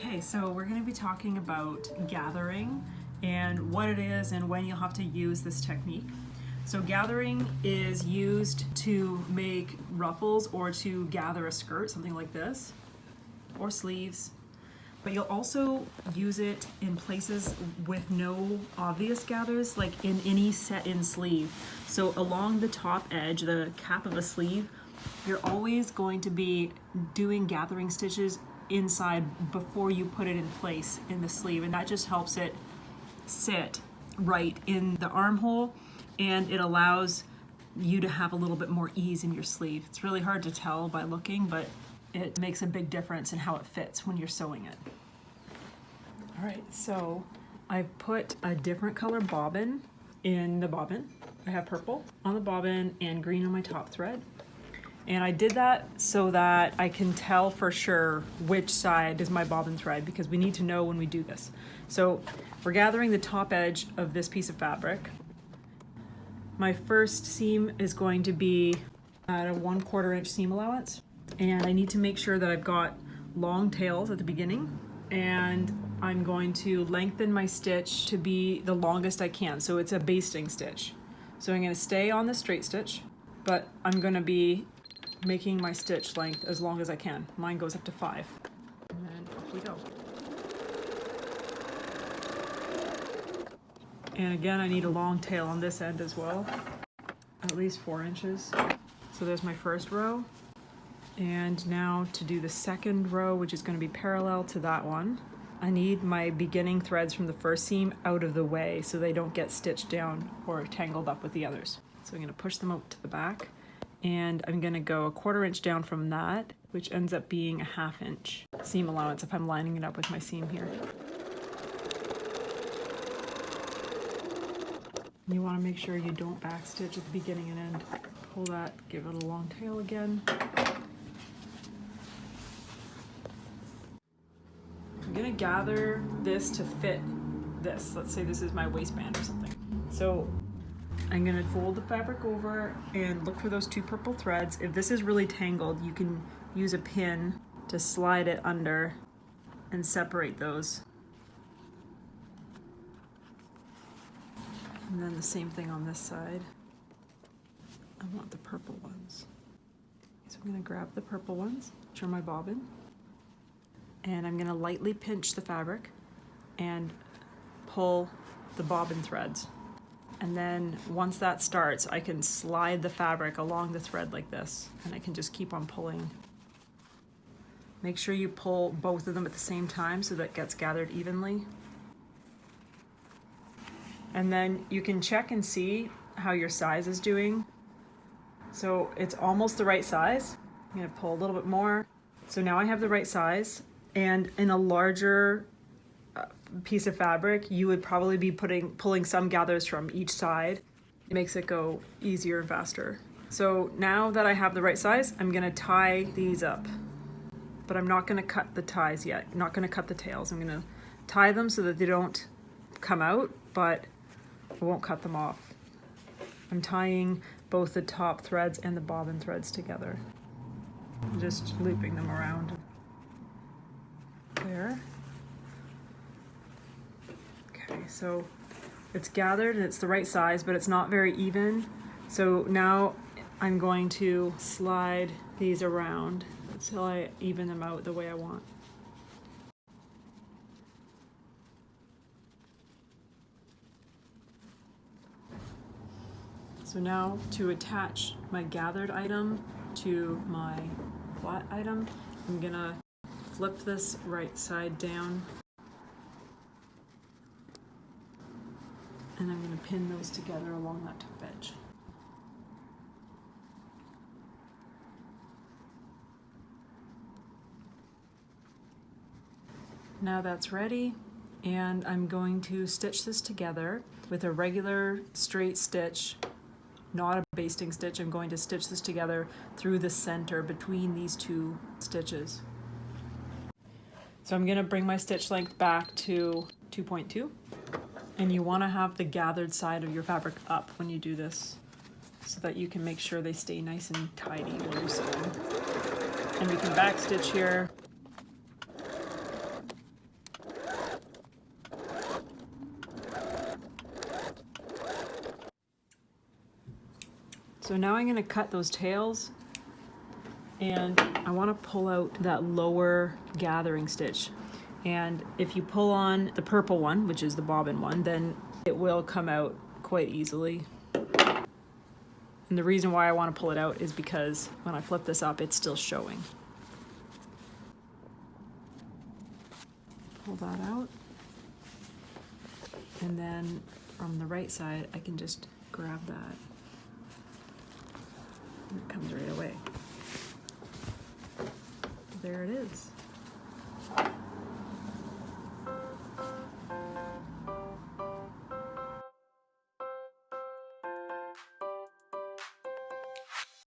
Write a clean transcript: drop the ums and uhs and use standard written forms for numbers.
Okay, so we're going to be talking about gathering and what it is and when you'll have to use this technique. So gathering is used to make ruffles or to gather a skirt, something like this, or sleeves. But you'll also use it in places with no obvious gathers, like in any set-in sleeve. So along the top edge, the cap of a sleeve, you're always going to be doing gathering stitches inside before you put it in place in the sleeve, and that just helps it sit right in the armhole, and it allows you to have a little bit more ease in your sleeve. It's really hard to tell by looking, but it makes a big difference in how it fits when you're sewing it. All right, so I've put a different color bobbin in the bobbin. I have purple on the bobbin and green on my top thread. And I did that so that I can tell for sure which side is my bobbin thread, because we need to know when we do this. So we're gathering the top edge of this piece of fabric. My first seam is going to be at a 1/4 inch seam allowance. And I need to make sure that I've got long tails at the beginning. And I'm going to lengthen my stitch to be the longest I can. So it's a basting stitch. So I'm going to stay on the straight stitch, but I'm going to be making my stitch length as long as I can. Mine goes up to 5. And then off we go. And again, I need a long tail on this end as well, at least 4 inches. So there's my first row. And now to do the second row, which is going to be parallel to that one, I need my beginning threads from the first seam out of the way so they don't get stitched down or tangled up with the others. So I'm going to push them out to the back, and I'm going to go 1/4 inch down from that, which ends up being a 1/2 inch seam allowance if I'm lining it up with my seam here. You want to make sure you don't backstitch at the beginning and end. Pull that, give it a long tail again. I'm going to gather this to fit this. Let's say this is my waistband or something. So I'm going to fold the fabric over and look for those 2 purple threads. If this is really tangled, you can use a pin to slide it under and separate those. And then the same thing on this side. I want the purple ones. So I'm going to grab the purple ones, which are my bobbin, and I'm going to lightly pinch the fabric and pull the bobbin threads. And then once that starts, I can slide the fabric along the thread like this, and I can just keep on pulling. Make sure you pull both of them at the same time so that it gets gathered evenly. And then you can check and see how your size is doing. So it's almost the right size. I'm going to pull a little bit more. So now I have the right size, and in a larger piece of fabric, you would probably be pulling some gathers from each side. It makes it go easier and faster. So now that I have the right size, I'm going to tie these up. But I'm not going to cut the ties yet. I'm not going to cut the tails. I'm going to tie them so that they don't come out, but I won't cut them off. I'm tying both the top threads and the bobbin threads together. Just looping them around. There. Okay, so it's gathered and it's the right size, but it's not very even. So now I'm going to slide these around until I even them out the way I want. So now to attach my gathered item to my flat item, I'm gonna flip this right side down, and I'm gonna pin those together along that top edge. Now that's ready, and I'm going to stitch this together with a regular straight stitch, not a basting stitch. I'm going to stitch this together through the center between these 2 stitches. So I'm going to bring my stitch length back to 2.2, and you want to have the gathered side of your fabric up when you do this so that you can make sure they stay nice and tidy when you're sewing. And we can back stitch here So now I'm going to cut those tails, and I want to pull out that lower gathering stitch. And if you pull on the purple one, which is the bobbin one, then it will come out quite easily. And the reason why I want to pull it out is because when I flip this up, it's still showing. Pull that out. And then from the right side, I can just grab that. And it comes right away. There it is.